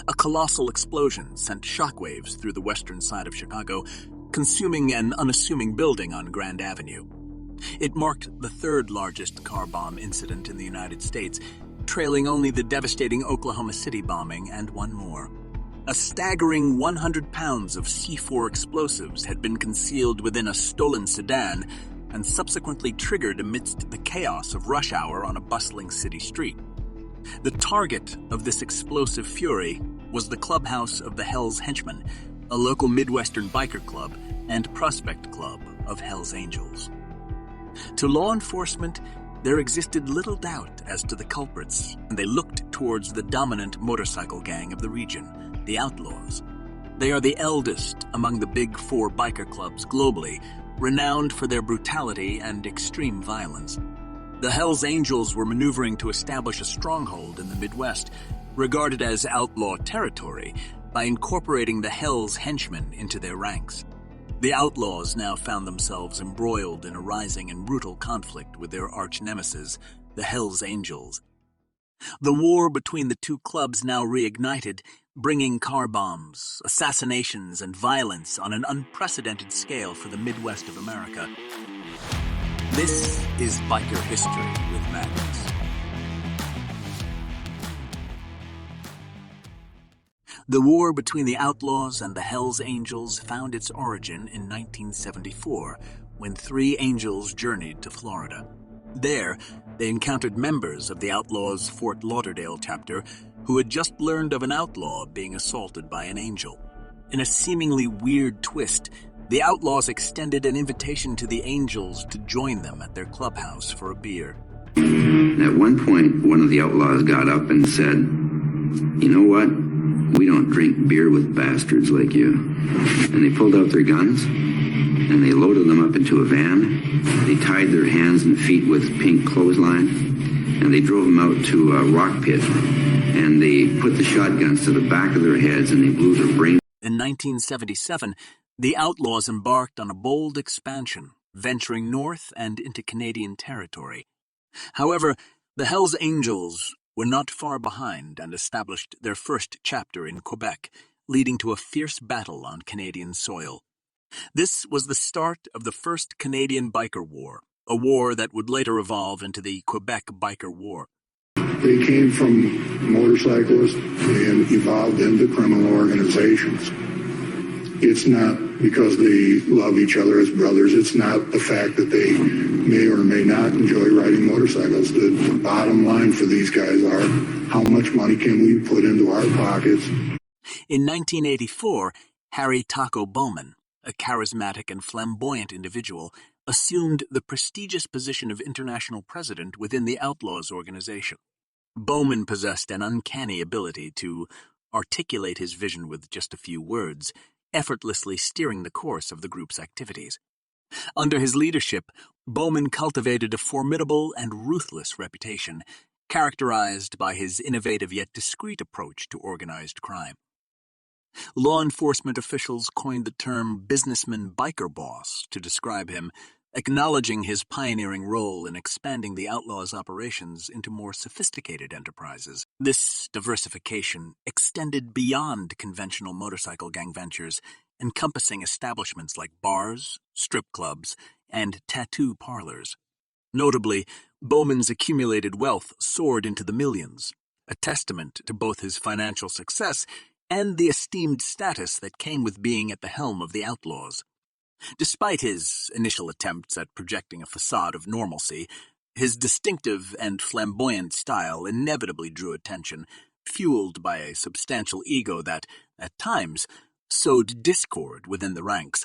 A colossal explosion sent shockwaves through the western side of Chicago, consuming an unassuming building on Grand Avenue. It marked the third largest car bomb incident in the United States, trailing only the devastating Oklahoma City bombing and one more. A staggering 100 pounds of C4 explosives had been concealed within a stolen sedan and subsequently triggered amidst the chaos of rush hour on a bustling city street. The target of this explosive fury was the clubhouse of the Hells Henchmen, a local Midwestern biker club and prospect club of Hells Angels. To law enforcement, there existed little doubt as to the culprits, and they looked towards the dominant motorcycle gang of the region, the Outlaws. They are the eldest among the big four biker clubs globally, renowned for their brutality and extreme violence. The Hells Angels were maneuvering to establish a stronghold in the Midwest, regarded as outlaw territory, by incorporating the Hells Henchmen into their ranks. The Outlaws now found themselves embroiled in a rising and brutal conflict with their arch-nemesis, the Hells Angels. The war between the two clubs now reignited, bringing car bombs, assassinations, and violence on an unprecedented scale for the Midwest of America. This is Biker History with Madness. The war between the Outlaws and the Hells Angels found its origin in 1974, when three angels journeyed to Florida. There, they encountered members of the Outlaws' Fort Lauderdale chapter who had just learned of an outlaw being assaulted by an angel. In a seemingly weird twist, the Outlaws extended an invitation to the Angels to join them at their clubhouse for a beer. At one point, one of the Outlaws got up and said, "You know what? We don't drink beer with bastards like you." And they pulled out their guns, and they loaded them up into a van. They tied their hands and feet with pink clothesline, and they drove them out to a rock pit, and they put the shotguns to the back of their heads, and they blew their brains. In 1977, the Outlaws embarked on a bold expansion, venturing north and into Canadian territory. However, the Hells Angels were not far behind and established their first chapter in Quebec, leading to a fierce battle on Canadian soil. This was the start of the First Canadian Biker War, a war that would later evolve into the Quebec Biker War. They came from motorcyclists and evolved into criminal organizations. It's not because they love each other as brothers. It's not the fact that they may or may not enjoy riding motorcycles. The bottom line for these guys are, how much money can we put into our pockets? In 1984, Harry Taco Bowman, a charismatic and flamboyant individual, assumed the prestigious position of international president within the Outlaws organization. Bowman possessed an uncanny ability to articulate his vision with just a few words, effortlessly steering the course of the group's activities. Under his leadership, Bowman cultivated a formidable and ruthless reputation, characterized by his innovative yet discreet approach to organized crime. Law enforcement officials coined the term businessman biker boss to describe him, acknowledging his pioneering role in expanding the Outlaws' operations into more sophisticated enterprises. This diversification extended beyond conventional motorcycle gang ventures, encompassing establishments like bars, strip clubs, and tattoo parlors. Notably, Bowman's accumulated wealth soared into the millions, a testament to both his financial success and the esteemed status that came with being at the helm of the Outlaws. Despite his initial attempts at projecting a facade of normalcy, his distinctive and flamboyant style inevitably drew attention, fueled by a substantial ego that, at times, sowed discord within the ranks.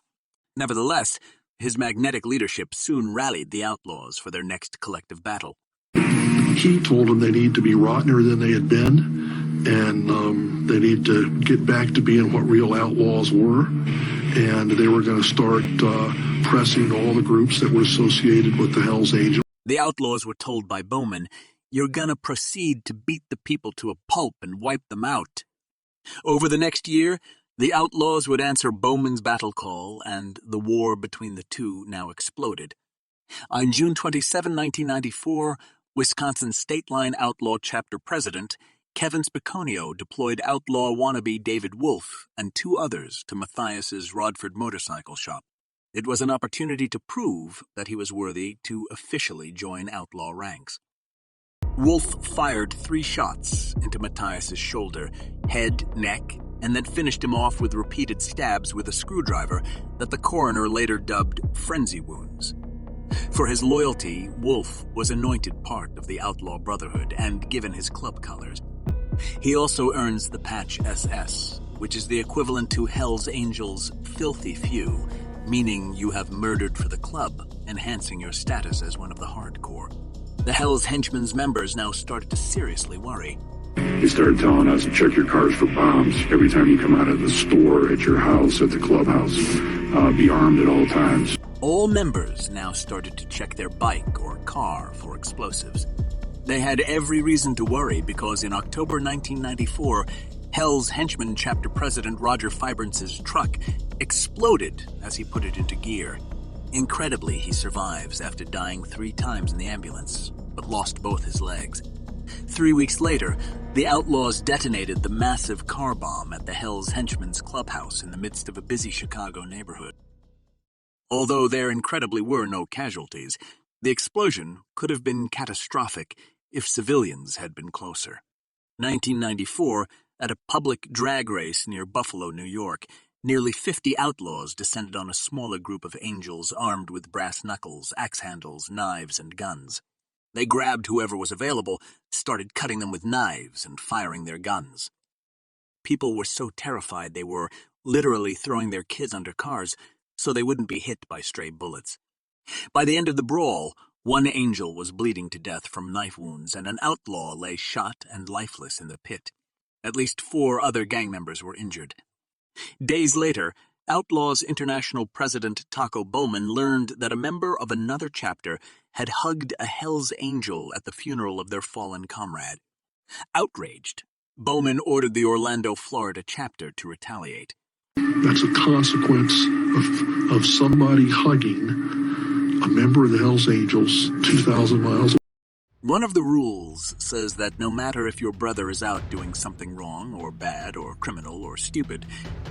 Nevertheless, his magnetic leadership soon rallied the Outlaws for their next collective battle. He told them they need to be rottener than they had been, and they need to get back to being what real outlaws were, and they were going to start pressing all the groups that were associated with the Hells Angels. The Outlaws were told by Bowman, "You're going to proceed to beat the people to a pulp and wipe them out." Over the next year, the Outlaws would answer Bowman's battle call, and the war between the two now exploded. On June 27, 1994, Wisconsin State Line Outlaw Chapter President, Kevin Spiconio deployed outlaw wannabe David Wolf and 2 others to Matthias's Rodford motorcycle shop. It was an opportunity to prove that he was worthy to officially join outlaw ranks. Wolf fired 3 shots into Matthias's shoulder, head, neck, and then finished him off with repeated stabs with a screwdriver that the coroner later dubbed frenzy wounds. For his loyalty, Wolf was anointed part of the Outlaw Brotherhood and given his club colors. He also earns the patch SS, which is the equivalent to Hells Angels' Filthy Few, meaning you have murdered for the club, enhancing your status as one of the hardcore. The Hells Henchmen's members now started to seriously worry. They started telling us to check your cars for bombs every time you come out of the store, at your house, at the clubhouse. Be armed at all times. All members now started to check their bike or car for explosives. They had every reason to worry because in October 1994, Hells Henchmen chapter president Roger Fibrance's truck exploded as he put it into gear. Incredibly, he survives after dying 3 times in the ambulance, but lost both his legs. 3 weeks later, the Outlaws detonated the massive car bomb at the Hells Henchmen's clubhouse in the midst of a busy Chicago neighborhood. Although there incredibly were no casualties, the explosion could have been catastrophic if civilians had been closer. 1994, at a public drag race near Buffalo, New York, nearly 50 outlaws descended on a smaller group of angels armed with brass knuckles, axe handles, knives, and guns. They grabbed whoever was available, started cutting them with knives and firing their guns. People were so terrified they were literally throwing their kids under cars so they wouldn't be hit by stray bullets. By the end of the brawl, 1 angel was bleeding to death from knife wounds and an outlaw lay shot and lifeless in the pit. At least 4 other gang members were injured. Days later, Outlaws International President Taco Bowman learned that a member of another chapter had hugged a Hells Angel at the funeral of their fallen comrade. Outraged, Bowman ordered the Orlando, Florida chapter to retaliate. That's a consequence of somebody hugging a member of the Hells Angels 2,000 miles. One of the rules says that no matter if your brother is out doing something wrong or bad or criminal or stupid,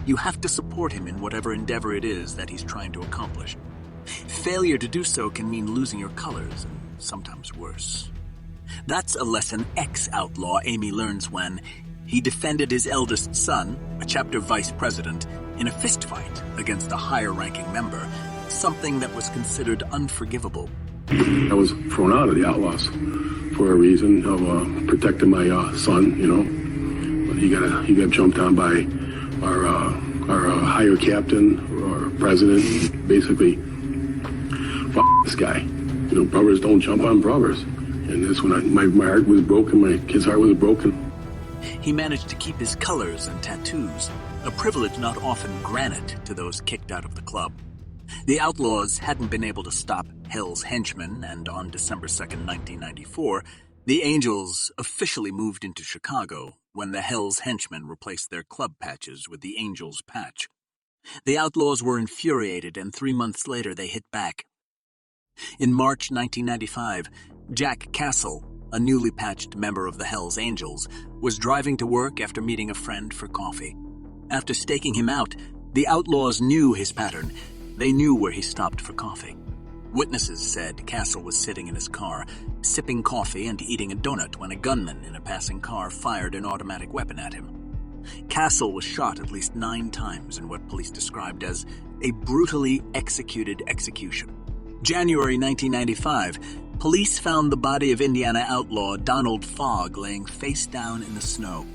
you have to support him in whatever endeavor it is that he's trying to accomplish. Failure to do so can mean losing your colors, and sometimes worse. That's a lesson ex-outlaw Amy learns when he defended his eldest son, a chapter vice president, in a fistfight against a higher-ranking member, something that was considered unforgivable. I was thrown out of the Outlaws for a reason of protecting my son, you know. But he got jumped on by our higher captain or president. Basically, fuck this guy. You know, brothers don't jump on brothers. And that's when my heart was broken. My kid's heart was broken. He managed to keep his colors and tattoos, a privilege not often granted to those kicked out of the club. The Outlaws hadn't been able to stop Hells Henchmen, and on December 2nd, 1994, the Angels officially moved into Chicago when the Hells Henchmen replaced their club patches with the Angels patch. The Outlaws were infuriated, and 3 months later they hit back. In March 1995, Jack Castle, a newly patched member of the Hells Angels, was driving to work after meeting a friend for coffee. After staking him out, the Outlaws knew his pattern. They knew where he stopped for coffee. Witnesses said Castle was sitting in his car, sipping coffee and eating a donut when a gunman in a passing car fired an automatic weapon at him. Castle was shot at least 9 times in what police described as a brutally executed execution. January 1995, police found the body of Indiana outlaw Donald Fogg laying face down in the snow.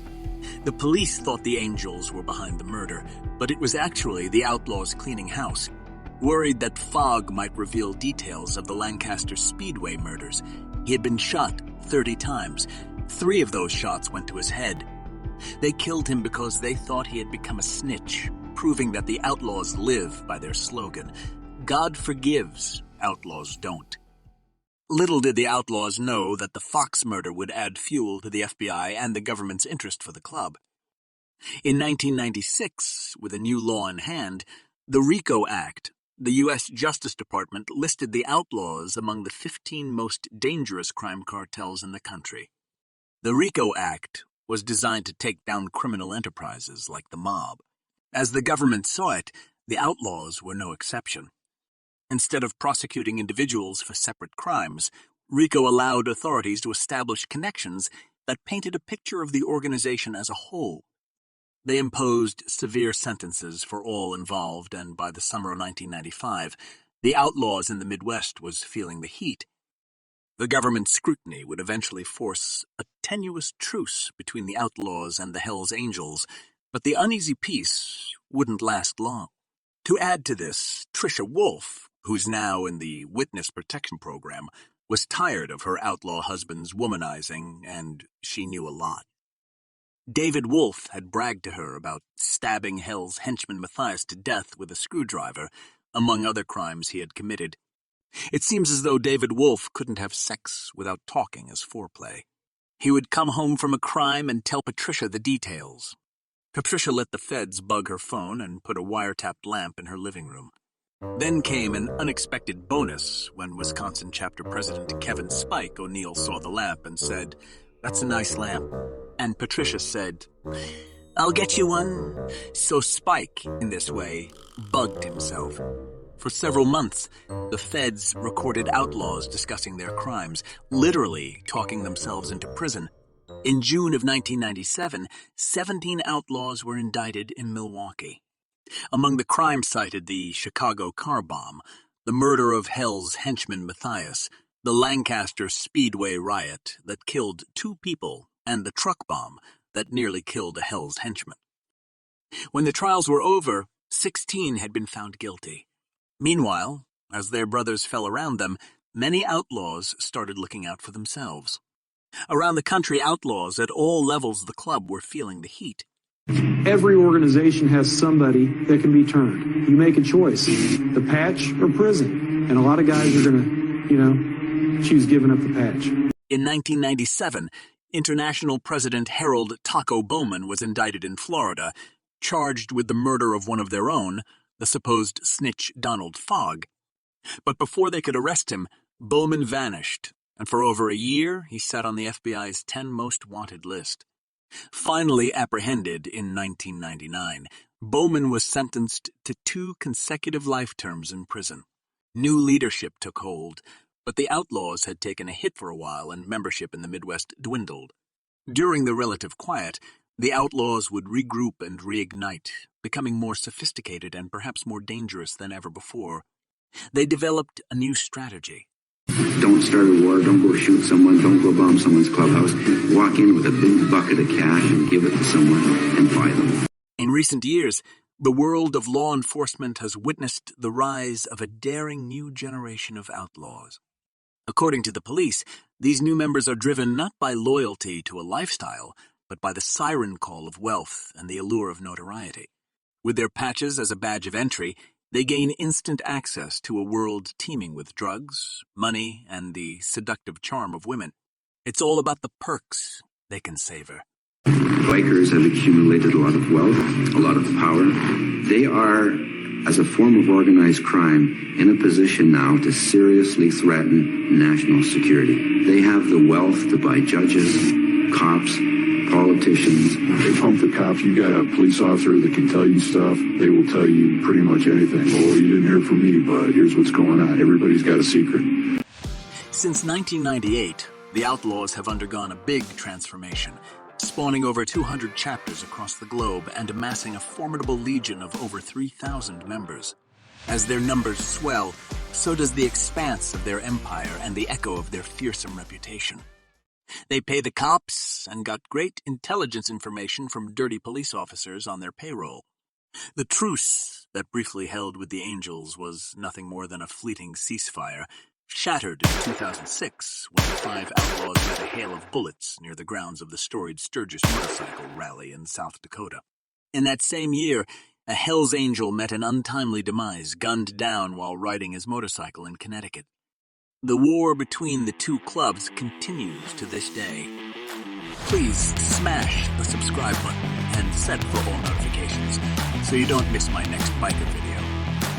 The police thought the Angels were behind the murder, but it was actually the Outlaws cleaning house. Worried that Fogg might reveal details of the Lancaster Speedway murders, he had been shot 30 times. 3 of those shots went to his head. They killed him because they thought he had become a snitch, proving that the Outlaws live by their slogan, "God forgives, Outlaws don't." Little did the Outlaws know that the Fox murder would add fuel to the FBI and the government's interest for the club. In 1996, with a new law in hand, the RICO Act, the U.S. Justice Department listed the Outlaws among the 15 most dangerous crime cartels in the country. The RICO Act was designed to take down criminal enterprises like the mob. As the government saw it, the Outlaws were no exception. Instead of prosecuting individuals for separate crimes, RICO allowed authorities to establish connections that painted a picture of the organization as a whole. They imposed severe sentences for all involved, and by the summer of 1995, the Outlaws in the Midwest was feeling the heat. The government's scrutiny would eventually force a tenuous truce between the Outlaws and the Hells Angels, but the uneasy peace wouldn't last long. To add to this, Tricia Wolf, who's now in the Witness Protection Program, was tired of her outlaw husband's womanizing, and she knew a lot. David Wolf had bragged to her about stabbing Hells Henchman Matthias to death with a screwdriver, among other crimes he had committed. It seems as though David Wolf couldn't have sex without talking as foreplay. He would come home from a crime and tell Patricia the details. Patricia let the feds bug her phone and put a wiretapped lamp in her living room. Then came an unexpected bonus when Wisconsin chapter president Kevin Spike O'Neill saw the lamp and said, "That's a nice lamp." And Patricia said, "I'll get you one." So Spike, in this way, bugged himself. For several months, the feds recorded outlaws discussing their crimes, literally talking themselves into prison. In June of 1997, 17 outlaws were indicted in Milwaukee. Among the crimes cited, the Chicago car bomb, the murder of Hells Henchman Matthias, the Lancaster Speedway riot that killed 2 people, and the truck bomb that nearly killed a Hells henchman. When the trials were over, 16 had been found guilty. Meanwhile, as their brothers fell around them, many outlaws started looking out for themselves. Around the country, outlaws at all levels of the club were feeling the heat. Every organization has somebody that can be turned. You make a choice, the patch or prison. And a lot of guys are going to, choose giving up the patch. In 1997, International President Harold Taco Bowman was indicted in Florida, charged with the murder of one of their own, the supposed snitch Donald Fogg. But before they could arrest him, Bowman vanished, and for over a year he sat on the FBI's 10 most wanted list. Finally apprehended in 1999, Bowman was sentenced to 2 consecutive life terms in prison. New leadership took hold, but the Outlaws had taken a hit for a while and membership in the Midwest dwindled. During the relative quiet, the Outlaws would regroup and reignite, becoming more sophisticated and perhaps more dangerous than ever before. They developed a new strategy. Don't start a war, don't go shoot someone, don't go bomb someone's clubhouse. Walk in with a big bucket of cash and give it to someone and buy them. In recent years, the world of law enforcement has witnessed the rise of a daring new generation of outlaws. According to the police, these new members are driven not by loyalty to a lifestyle, but by the siren call of wealth and the allure of notoriety. With their patches as a badge of entry, they gain instant access to a world teeming with drugs, money, and the seductive charm of women. It's all about the perks they can savor. Bikers have accumulated a lot of wealth, a lot of power. They are, as a form of organized crime, in a position now to seriously threaten national security. They have the wealth to buy judges, cops, politicians. They pump the cops. You got a police officer that can tell you stuff. They will tell you pretty much anything. Oh, you didn't hear from me, but here's what's going on. Everybody's got a secret. Since 1998, the Outlaws have undergone a big transformation, spawning over 200 chapters across the globe and amassing a formidable legion of over 3,000 members. As their numbers swell, so does the expanse of their empire and the echo of their fearsome reputation. They pay the cops and got great intelligence information from dirty police officers on their payroll. The truce that briefly held with the Angels was nothing more than a fleeting ceasefire, shattered in 2006 when the 5 outlaws met a hail of bullets near the grounds of the storied Sturgis motorcycle rally in South Dakota. In that same year, a Hells Angel met an untimely demise, gunned down while riding his motorcycle in Connecticut. The war between the 2 clubs continues to this day. Please smash the subscribe button and set for all notifications so you don't miss my next biker video.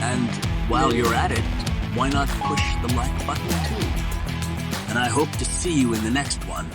And while you're at it, why not push the like button too? And I hope to see you in the next one.